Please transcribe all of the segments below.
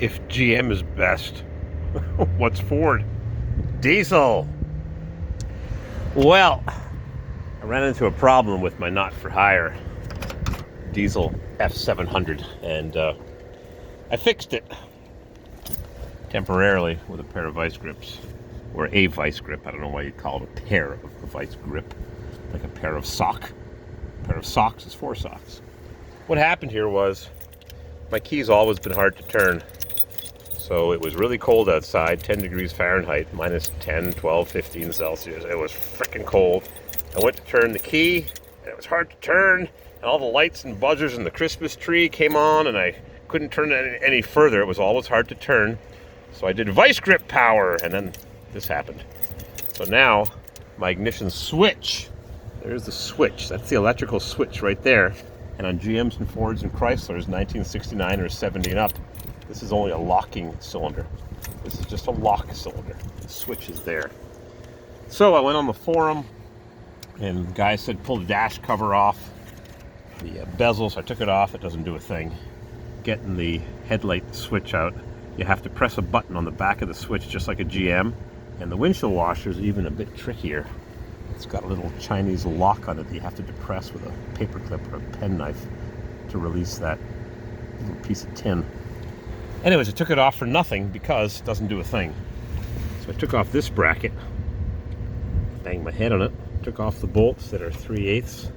If GM is best, what's Ford? Diesel. Well, I ran into a problem with my not-for-hire diesel F700, and I fixed it temporarily with a pair of vice grips, or a vice grip. I don't know why you'd call it a pair of a vice grip, like a pair of sock. A pair of socks is 4 socks. What happened here was my key's always been hard to turn. So it was really cold outside, 10 degrees Fahrenheit, minus 10, 12, 15 Celsius. It was freaking cold. I went to turn the key, and it was hard to turn, and all the lights and buzzers and the Christmas tree came on, and I couldn't turn it any further. It was always hard to turn. So I did vice grip power, and then this happened. So now, my ignition switch, there's the switch. That's the electrical switch right there. And on GMs and Fords and Chryslers, 1969 or 70 and up, this is only a locking cylinder. This is just a lock cylinder. The switch is there. So I went on the forum, and the guy said pull the dash cover off, the bezel, so I took it off. It doesn't do a thing. Getting the headlight switch out, you have to press a button on the back of the switch just like a GM, and the windshield washer is even a bit trickier. It's got a little Chinese lock on it that you have to depress with a paper clip or a penknife to release that little piece of tin. Anyways, I took it off for nothing because it doesn't do a thing. So I took off this bracket, banged my head on it, took off the bolts that are 3/8,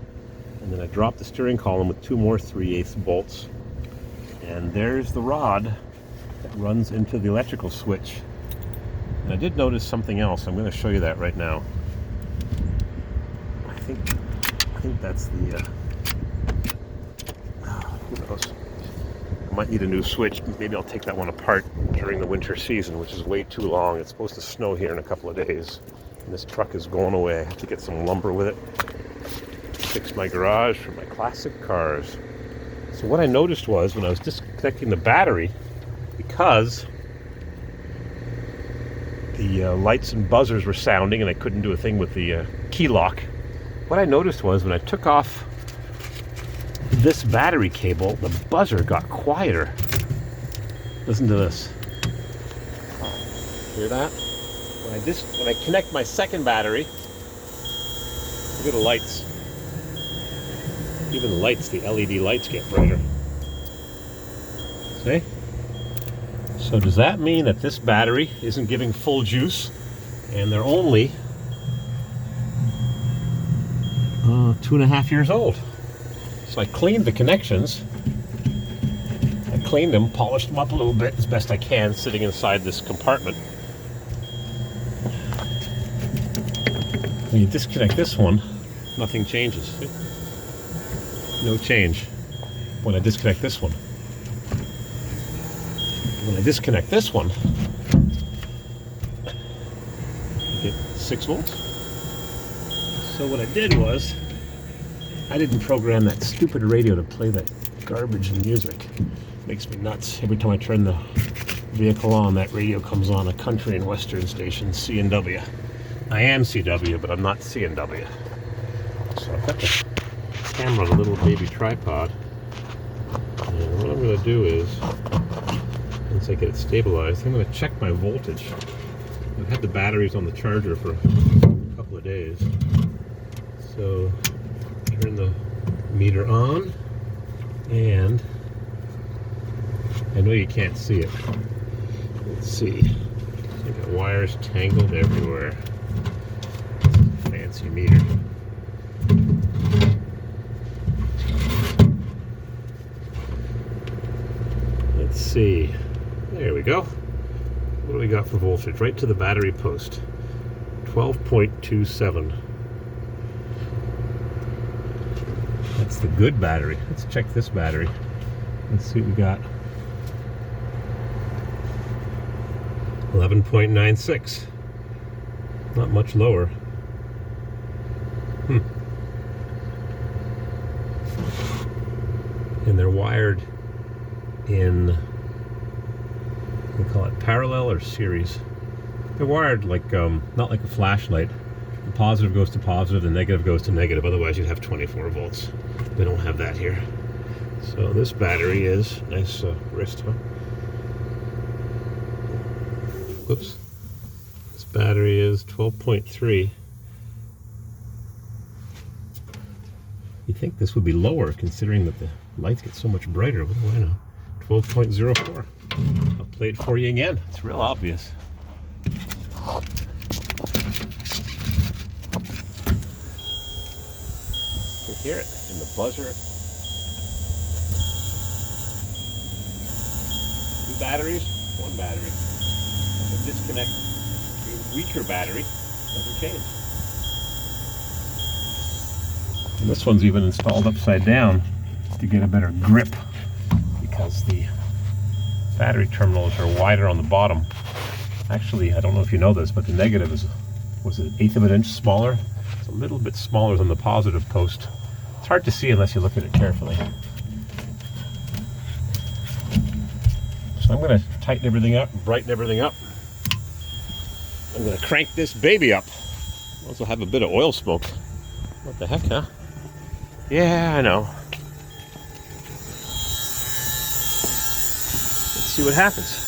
and then I dropped the steering column with 2 more 3/8 bolts. And there's the rod that runs into the electrical switch. And I did notice something else. I'm going to show you that right now. I think that's the, who knows? I might need a new switch. Maybe I'll take that one apart during the winter season, which is way too long. It's supposed to snow here in a couple of days. And this truck is going away. I have to get some lumber with it. Fix my garage for my classic cars. So what I noticed was when I was disconnecting the battery, because the lights and buzzers were sounding and I couldn't do a thing with the key lock, what I noticed was when I took off this battery cable, the buzzer got quieter. Listen to this. Hear that? When I connect my second battery, look at the lights. Even the lights, the LED lights get brighter. See? So does that mean that this battery isn't giving full juice and they're only 2.5 years old? So I cleaned the connections. I cleaned them, polished them up a little bit as best I can, sitting inside this compartment. When you disconnect this one, nothing changes. See? No change. When I disconnect this one. When I disconnect this one, I get 6 volts. So what I did was, I didn't program that stupid radio to play that garbage music. It makes me nuts. Every time I turn the vehicle on, that radio comes on, a country and western station, C&W. I am CW, but I'm not C&W. So I've got the camera on a little baby tripod. And what I'm going to do is, once I get it stabilized, I'm going to check my voltage. I've had the batteries on the charger for a couple of days. So turn the meter on, and I know you can't see it. Let's see. I got wires tangled everywhere. Fancy meter. Let's see. There we go. What do we got for voltage? Right to the battery post. 12.27. That's the good battery. Let's check this battery. Let's see what we got. 11.96. Not much lower. And they're wired in, we call it parallel or series. They're wired like, not like a flashlight. The positive goes to positive, the negative goes to negative. Otherwise you'd have 24 volts. We don't have that here. So this battery is, nice wrist, huh? Whoops. This battery is 12.3. You'd think this would be lower considering that the lights get so much brighter. What do I know? 12.04. I'll play it for you again. It's real obvious. You can hear it in the buzzer. Two batteries, one battery. So disconnect the weaker battery, doesn't change. And this one's even installed upside down to get a better grip because the battery terminals are wider on the bottom. Actually, I don't know if you know this, but the negative was an eighth of an inch smaller. It's a little bit smaller than the positive post. It's hard to see unless you look at it carefully. So I'm going to tighten everything up, brighten everything up. I'm going to crank this baby up. Also have a bit of oil smoke. What the heck, huh? Yeah, I know. Let's see what happens.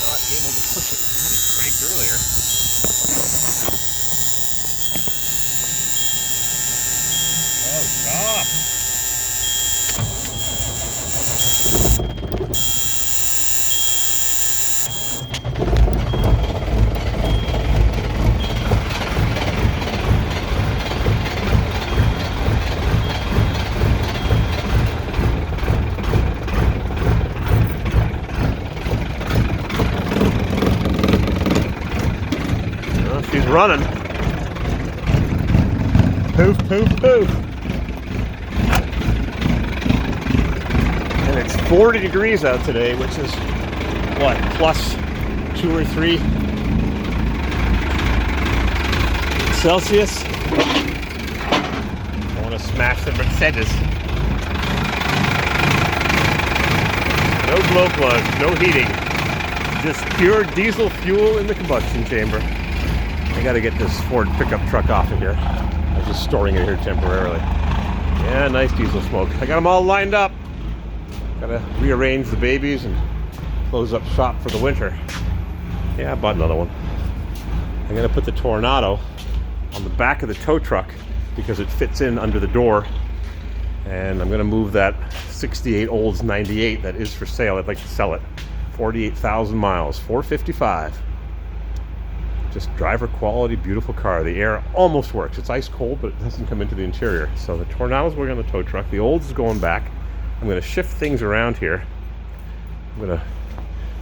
Not able to push it. I had it cranked earlier. Oh, stop! She's running. Poof, poof, poof. And it's 40 degrees out today, which is, what, plus 2 or 3 Celsius. I want to smash the Mercedes. No glow plug, no heating. Just pure diesel fuel in the combustion chamber. I gotta get this Ford pickup truck off of here. I was just storing it here temporarily. Yeah, nice diesel smoke. I got them all lined up. Gotta rearrange the babies and close up shop for the winter. Yeah, I bought another one. I'm gonna put the Tornado on the back of the tow truck because it fits in under the door. And I'm gonna move that 68 Olds 98 that is for sale. I'd like to sell it. 48,000 miles, $455. Just driver quality, beautiful car. The air almost works. It's ice cold, but it doesn't come into the interior. So the Tornado's going on the tow truck. The Olds is going back. I'm going to shift things around here. I'm going to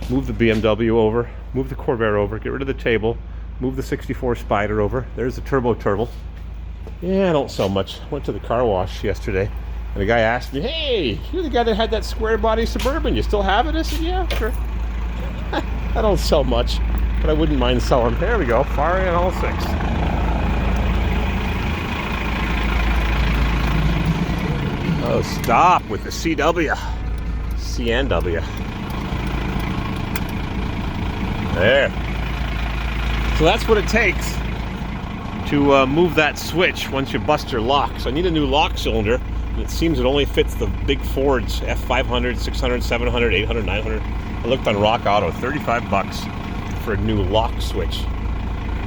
move the BMW over, move the Corvair over, get rid of the table, move the 64 Spider over. There's the Turbo Turtle. Yeah, I don't sell much. Went to the car wash yesterday, and a guy asked me, "Hey, you're the guy that had that square body Suburban. You still have it?" I said, "Yeah, sure." I don't sell much, but I wouldn't mind selling. There we go, firing on all 6. Oh, stop with the CW. CNW. There. So that's what it takes to move that switch once you bust your lock. So I need a new lock cylinder, and it seems it only fits the big Fords, F500, 600, 700, 800, 900. I looked on Rock Auto, $35 for a new lock switch.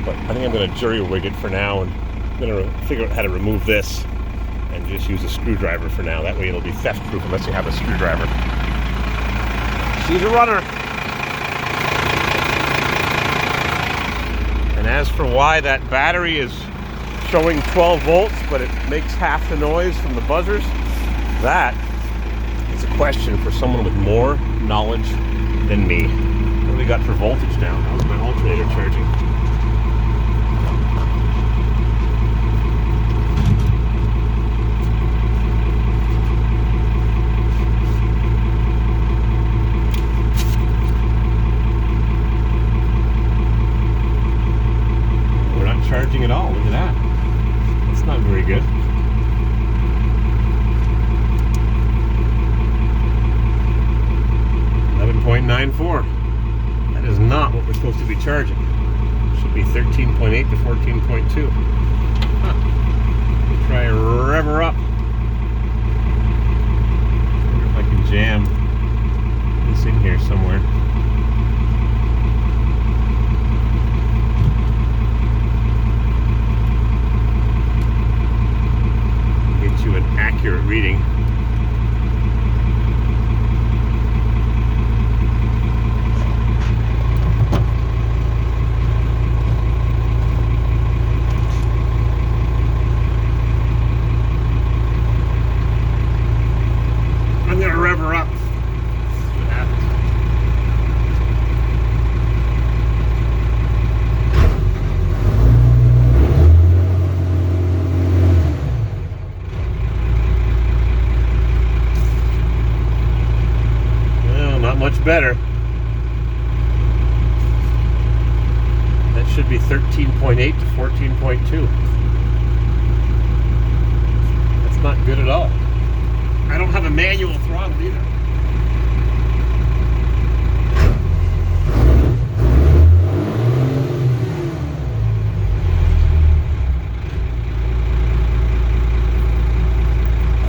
But I think I'm going to jury rig it for now, and I'm going to figure out how to remove this and just use a screwdriver for now. That way it'll be theft proof unless you have a screwdriver. She's a runner. And as for why that battery is showing 12 volts, but it makes half the noise from the buzzers, that is a question for someone with more knowledge than me. What do we got for voltage now? How's my alternator charging? We're not charging at all. Look at that. That's not very good. .94. That is not what we're supposed to be charging. It should be 13.8 to 14.2. Huh. Try to rev her up. Wonder if I can jam this in here somewhere. Get you an accurate reading. I'm gonna rev her up. See what happens. Well, not much better. That should be 13.8 to 14.2. That's not good at all. I don't have a manual throttle either.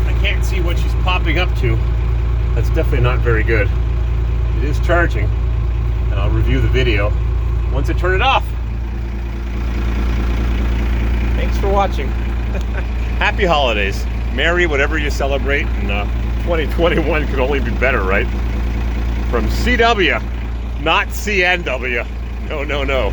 I can't see what she's popping up to. That's definitely not very good. It is charging, and I'll review the video once I turn it off. Thanks for watching. Happy holidays. Merry whatever you celebrate, and 2021 could only be better, right? From CW, not CNW. No, no, no.